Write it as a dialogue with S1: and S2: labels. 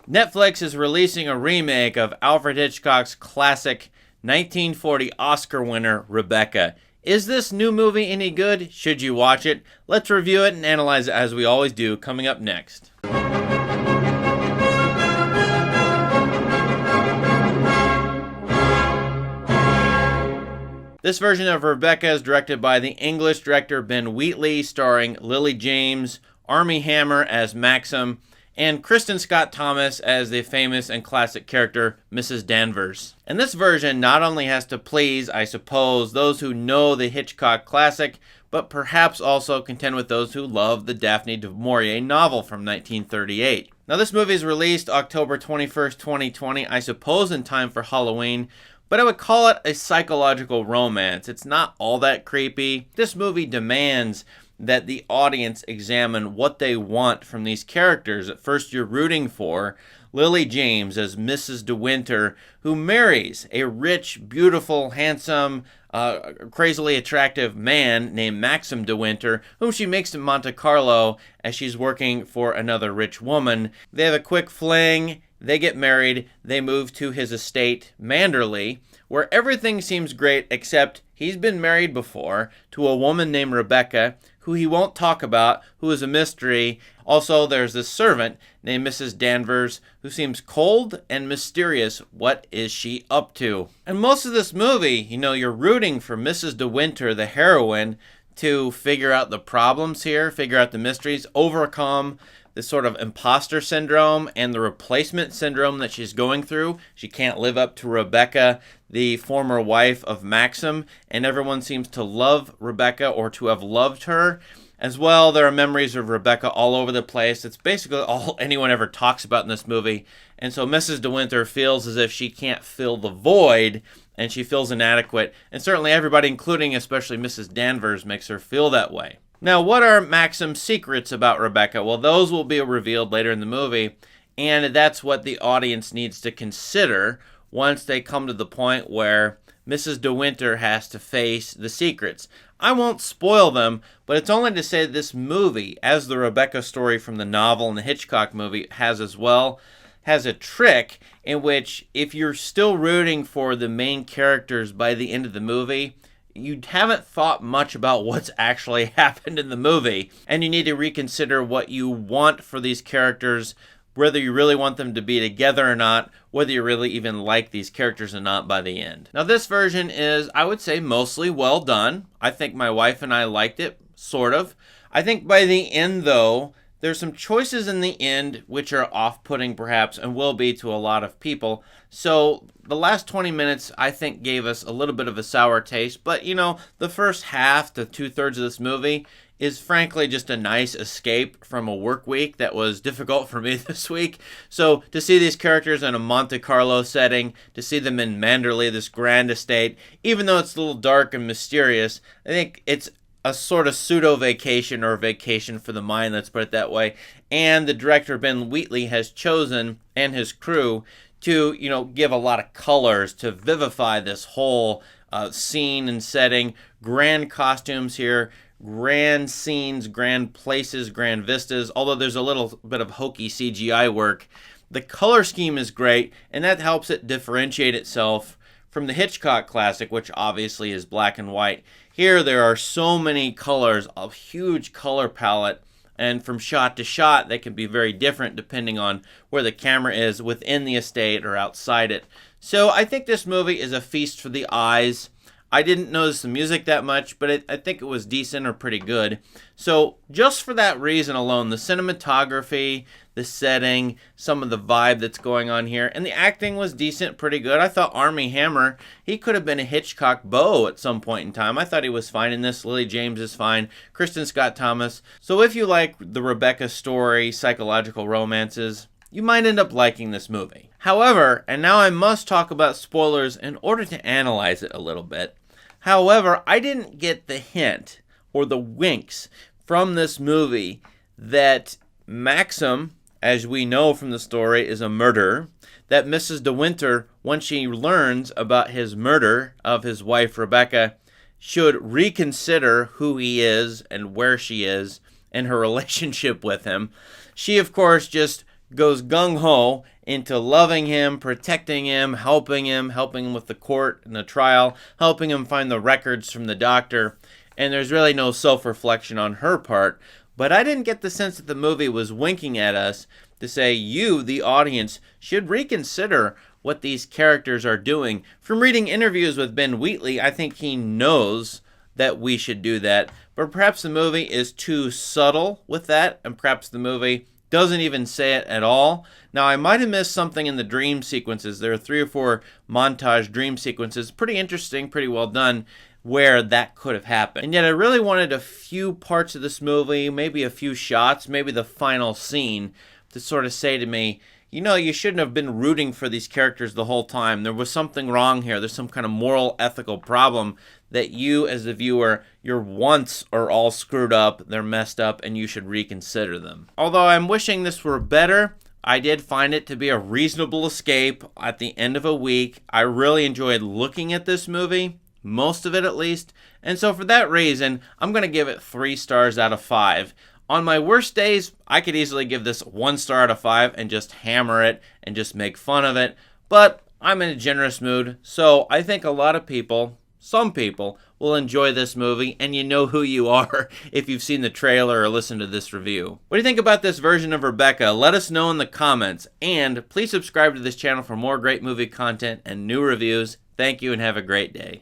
S1: Netflix is releasing a remake of Alfred Hitchcock's classic 1940 Oscar winner, Rebecca. Is this new movie any good? Should you watch it? Let's review it and analyze it as we always do, coming up next. This version of Rebecca is directed by the English director Ben Wheatley, starring Lily James, Armie Hammer as Maxim, and Kristin Scott Thomas as the famous and classic character Mrs. Danvers. And this version not only has to please, I suppose, those who know the Hitchcock classic, but perhaps also contend with those who love the Daphne du Maurier novel from 1938. Now this movie is released October 21st, 2020, I suppose in time for Halloween, but I would call it a psychological romance. It's not all that creepy. This movie demands that the audience examine what they want from these characters. At first, you're rooting for Lily James as Mrs. De Winter, who marries a rich, beautiful, handsome, crazily attractive man named Maxim De Winter, whom she makes in Monte Carlo as she's working for another rich woman. They have a quick fling, they get married, they move to his estate, Manderley, where everything seems great except he's been married before to a woman named Rebecca, who he won't talk about, who is a mystery. Also, there's this servant named Mrs. Danvers, who seems cold and mysterious. What is she up to? And most of this movie, you're rooting for Mrs. De Winter, the heroine, to figure out the problems here, figure out the mysteries, overcome this sort of imposter syndrome and the replacement syndrome that she's going through. She can't live up to Rebecca, the former wife of Maxim, and everyone seems to love Rebecca or to have loved her. As well, there are memories of Rebecca all over the place. It's basically all anyone ever talks about in this movie. And so Mrs. De Winter feels as if she can't fill the void, and she feels inadequate. And certainly everybody, including especially Mrs. Danvers, makes her feel that way. Now, what are Maxim's secrets about Rebecca? Well, those will be revealed later in the movie, and that's what the audience needs to consider once they come to the point where Mrs. De Winter has to face the secrets. I won't spoil them, but it's only to say that this movie, as the Rebecca story from the novel and the Hitchcock movie has as well, has a trick in which if you're still rooting for the main characters by the end of the movie, you haven't thought much about what's actually happened in the movie, and you need to reconsider what you want for these characters, whether you really want them to be together or not, whether you really even like these characters or not by the end. Now this version is, I would say, mostly well done. I think my wife and I liked it, sort of. I think by the end, though, there's some choices in the end which are off-putting perhaps and will be to a lot of people. So the last 20 minutes I think gave us a little bit of a sour taste, but the first half to two-thirds of this movie is frankly just a nice escape from a work week that was difficult for me this week. So to see these characters in a Monte Carlo setting, to see them in Manderley, this grand estate, even though it's a little dark and mysterious, I think it's a sort of pseudo-vacation or vacation for the mind, let's put it that way. And the director, Ben Wheatley, has chosen, and his crew, to, give a lot of colors to vivify this whole scene and setting. Grand costumes here, grand scenes, grand places, grand vistas, although there's a little bit of hokey CGI work. The color scheme is great, and that helps it differentiate itself from the Hitchcock classic, which obviously is black and white. Here there are so many colors, a huge color palette, and from shot to shot they can be very different depending on where the camera is within the estate or outside it. So I think this movie is a feast for the eyes. I didn't notice the music that much, but I think it was decent or pretty good. So just for that reason alone, the cinematography, the setting, some of the vibe that's going on here, and the acting was decent, pretty good. I thought Armie Hammer, he could have been a Hitchcock beau at some point in time. I thought he was fine in this. Lily James is fine. Kristin Scott Thomas. So if you like the Rebecca story, psychological romances, you might end up liking this movie. However, and now I must talk about spoilers in order to analyze it a little bit. However, I didn't get the hint or the winks from this movie that Maxim, as we know from the story, is a murderer, that Mrs. De Winter, when she learns about his murder of his wife Rebecca, should reconsider who he is and where she is and her relationship with him. She, of course, just goes gung-ho into loving him, protecting him, helping him with the court and the trial, helping him find the records from the doctor, and there's really no self-reflection on her part. But I didn't get the sense that the movie was winking at us to say, you, the audience, should reconsider what these characters are doing. From reading interviews with Ben Wheatley, I think he knows that we should do that, but perhaps the movie is too subtle with that, and perhaps the movie doesn't even say it at all. Now, I might have missed something in the dream sequences. There are 3 or 4 montage dream sequences, pretty interesting, pretty well done, where that could have happened. And yet I really wanted a few parts of this movie, maybe a few shots, maybe the final scene, to sort of say to me, you know, you shouldn't have been rooting for these characters the whole time. There was something wrong here. There's some kind of moral, ethical problem that you, as the viewer, your wants are all screwed up, they're messed up, and you should reconsider them. Although I'm wishing this were better, I did find it to be a reasonable escape at the end of a week. I really enjoyed looking at this movie, most of it at least, and so for that reason, I'm going to give it 3 stars out of 5. On my worst days, I could easily give this 1 star out of 5 and just hammer it and just make fun of it, but I'm in a generous mood, so I think a lot of people, some people, will enjoy this movie, and you know who you are if you've seen the trailer or listened to this review. What do you think about this version of Rebecca? Let us know in the comments, and please subscribe to this channel for more great movie content and new reviews. Thank you and have a great day.